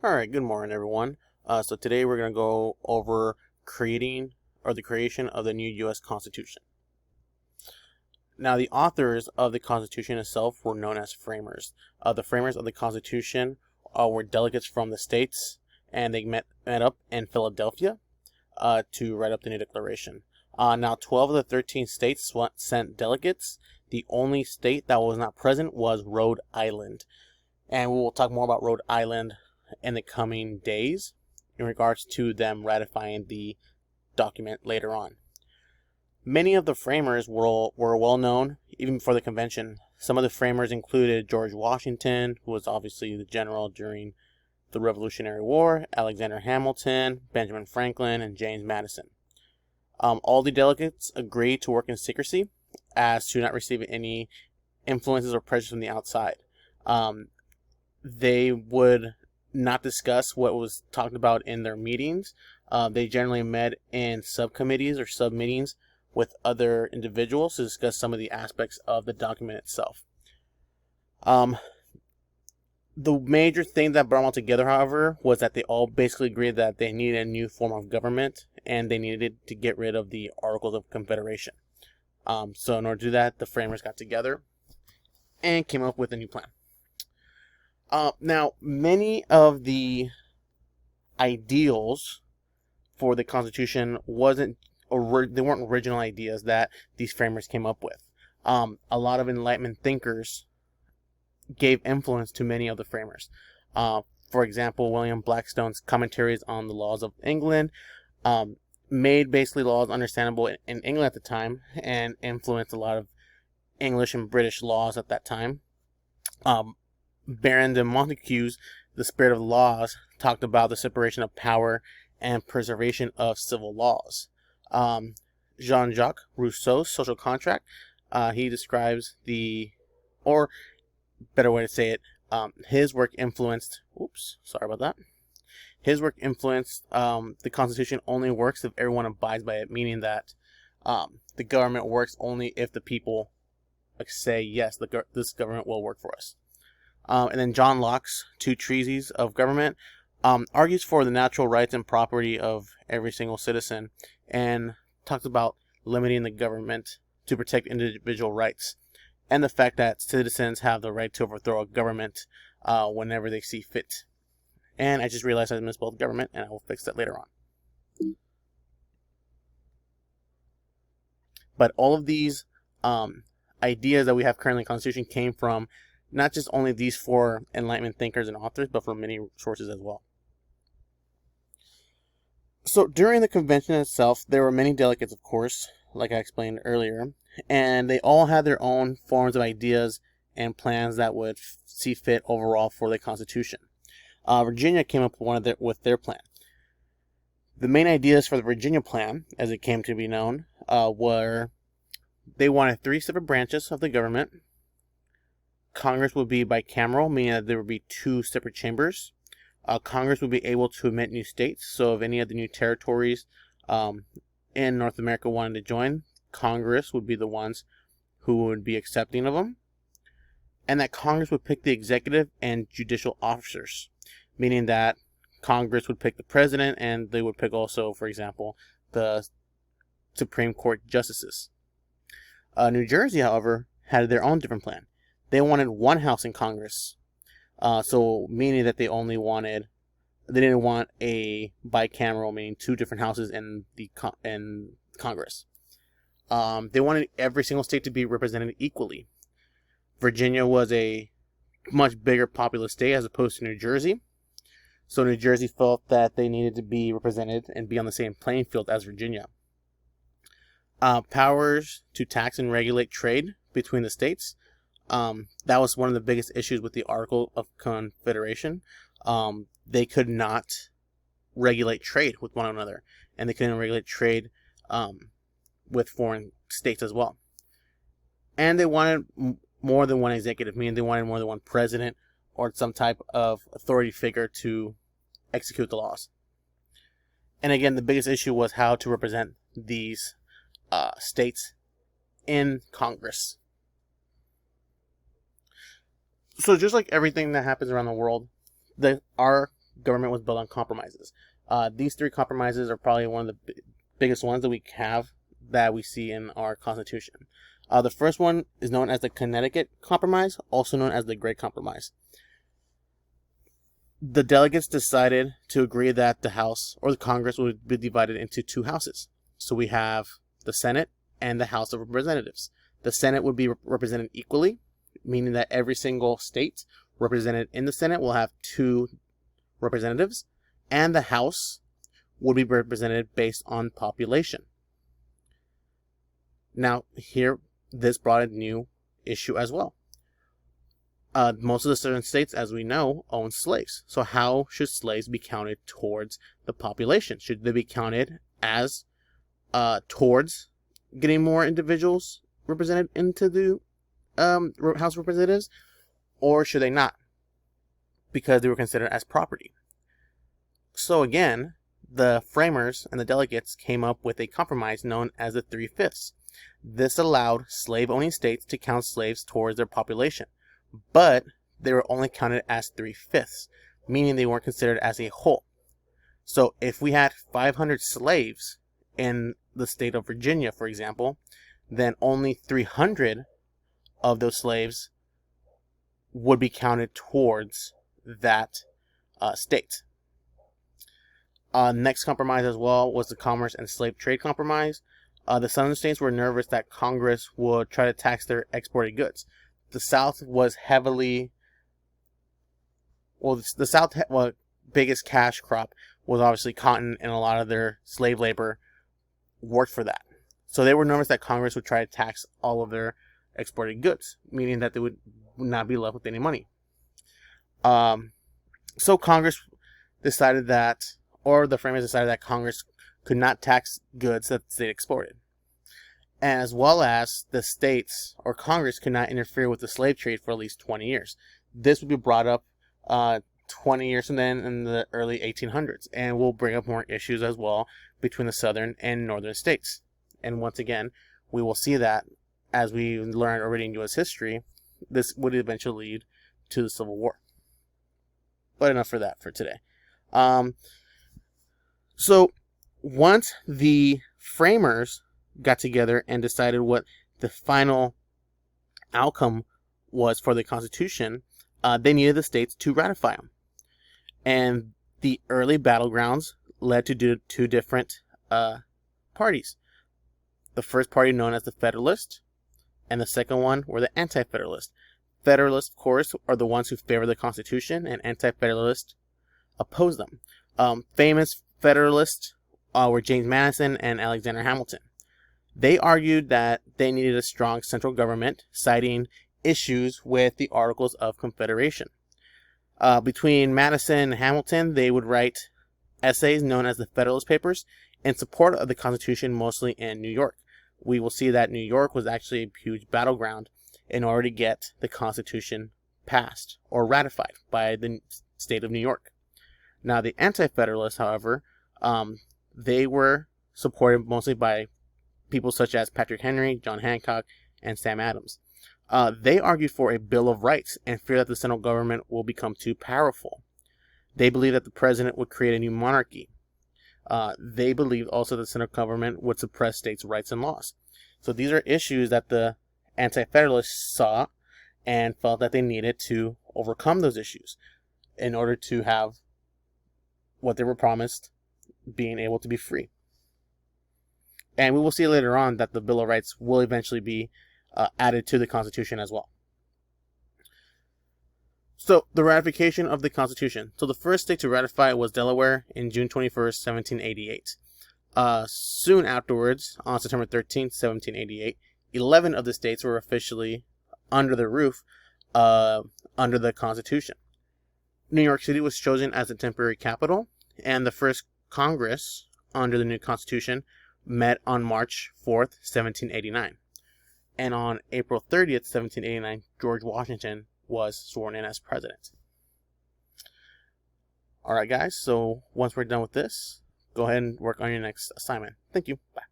All right, good morning, everyone. So today we're going to go over the creation of the new U.S. Constitution. Now, the authors of the Constitution itself were known as framers. The framers of the Constitution were delegates from the states, and they met up in Philadelphia to write up the new declaration. Now, 12 of the 13 states sent delegates. The only state that was not present was Rhode Island. And we will talk more about Rhode Island in the coming days in regards to them ratifying the document later on. Many of the framers were well known even before the convention. Some of the framers included George Washington, who was obviously the general during the Revolutionary War, Alexander Hamilton, Benjamin Franklin, and James Madison. All the delegates agreed to work in secrecy as to not receive any influences or pressures from the outside. They would not discuss what was talked about in their meetings. They generally met in subcommittees or sub-meetings with other individuals to discuss some of the aspects of the document itself. The major thing that brought them all together, however, was that they all basically agreed that they needed a new form of government and they needed to get rid of the Articles of Confederation. So in order to do that, the framers got together and came up with a new plan. Now, many of the ideals for the Constitution they weren't original ideas that these framers came up with. A lot of Enlightenment thinkers gave influence to many of the framers. For example, William Blackstone's commentaries on the laws of England made basically laws understandable in England at the time and influenced a lot of English and British laws at that time. Baron de Montesquieu's The Spirit of Laws talked about the separation of power and preservation of civil laws. Jean-Jacques Rousseau's Social Contract, he describes or better way to say it, his work influenced, his work influenced the Constitution only works if everyone abides by it, meaning that the government works only if the people say, yes, this government will work for us. And then John Locke's Two Treatises of Government argues for the natural rights and property of every single citizen and talks about limiting the government to protect individual rights and the fact that citizens have the right to overthrow a government whenever they see fit. And I just realized I misspelled government, and I will fix that later on. But all of these ideas that we have currently in the Constitution came from not just only these four Enlightenment thinkers and authors, but from many sources as well. So during the convention itself, there were many delegates, of course, like I explained earlier, and they all had their own forms of ideas and plans that would see fit overall for the Constitution. Virginia came up with their plan. The main ideas for the Virginia plan, as it came to be known, were they wanted 3 separate branches of the government. Congress would be bicameral, meaning that there would be 2 separate chambers. Congress would be able to admit new states, so if any of the new territories in North America wanted to join, Congress would be the ones who would be accepting of them. And that Congress would pick the executive and judicial officers, meaning that Congress would pick the president and they would pick also, for example, the Supreme Court justices. New Jersey, however, had their own different plan. They wanted 1 house in Congress, so meaning that they didn't want a bicameral, meaning 2 different houses in Congress. They wanted every single state to be represented equally. Virginia was a much bigger populous state as opposed to New Jersey, so New Jersey felt that they needed to be represented and be on the same playing field as Virginia. Powers to tax and regulate trade between the states. That was one of the biggest issues with the Article of Confederation. They could not regulate trade with one another, and they couldn't regulate trade with foreign states as well. And they wanted more than one executive, meaning they wanted more than one president or some type of authority figure to execute the laws. And again, the biggest issue was how to represent these states in Congress. So just like everything that happens around the world, our government was built on compromises. These three compromises are probably one of the biggest ones that we have that we see in our Constitution. The first one is known as the Connecticut Compromise, also known as the Great Compromise. The delegates decided to agree that the House or the Congress would be divided into two houses. So we have the Senate and the House of Representatives. The Senate would be represented equally, meaning that every single state represented in the Senate will have two representatives, and the House would be represented based on population. Now, here, this brought a new issue as well. Most of the southern states, as we know, own slaves. So how should slaves be counted towards the population? Should they be counted as towards getting more individuals represented into the House of Representatives, or should they not? Because they were considered as property. So again, the framers and the delegates came up with a compromise known as the 3/5. This allowed slave-owning states to count slaves towards their population, but they were only counted as 3/5, meaning they weren't considered as a whole. So if we had 500 slaves in the state of Virginia, for example, then only 300 of those slaves would be counted towards that state. Next compromise as well was the Commerce and Slave Trade Compromise. The southern states were nervous that Congress would try to tax their exported goods. The South was heavily, the South biggest cash crop was obviously cotton, and a lot of their slave labor worked for that. So they were nervous that Congress would try to tax all of their exported goods, meaning that they would not be left with any money. So Congress decided that, or the framers decided that Congress could not tax goods that the state exported, as well as the states or Congress could not interfere with the slave trade for at least 20 years. This would be brought up 20 years from then in the early 1800s, and will bring up more issues as well between the southern and northern states. And once again, we will see that, as we learned already in U.S. history, this would eventually lead to the Civil War. But enough for that for today. So once the framers got together and decided what the final outcome was for the Constitution, they needed the states to ratify them. And the early battlegrounds led to two different parties. The first party known as the Federalist, and the second one were the Anti-Federalist. Federalists, of course, are the ones who favor the Constitution, and Anti-Federalists oppose them. Famous Federalists were James Madison and Alexander Hamilton. They argued that they needed a strong central government, citing issues with the Articles of Confederation. Between Madison and Hamilton, they would write essays known as the Federalist Papers in support of the Constitution, mostly in New York. We will see that New York was actually a huge battleground in order to get the Constitution passed or ratified by the state of New York. Now, the Anti-Federalists, however, they were supported mostly by people such as Patrick Henry, John Hancock, and Sam Adams. They argued for a Bill of Rights and feared that the central government will become too powerful. They believed that the president would create a new monarchy. They believed also that the central government would suppress states' rights and laws. So these are issues that the Anti-Federalists saw and felt that they needed to overcome those issues in order to have what they were promised, being able to be free. And we will see later on that the Bill of Rights will eventually be added to the Constitution as well. So, the ratification of the Constitution. So, the first state to ratify was Delaware in June 21st, 1788. Soon afterwards, on September 13th, 1788, 11 of the states were officially under the roof under the Constitution. New York City was chosen as the temporary capital, and the first Congress under the new Constitution met on March 4th, 1789. And on April 30th, 1789, George Washington was sworn in as president. Alright guys, so once we're done with this, go ahead and work on your next assignment. Thank you. Bye.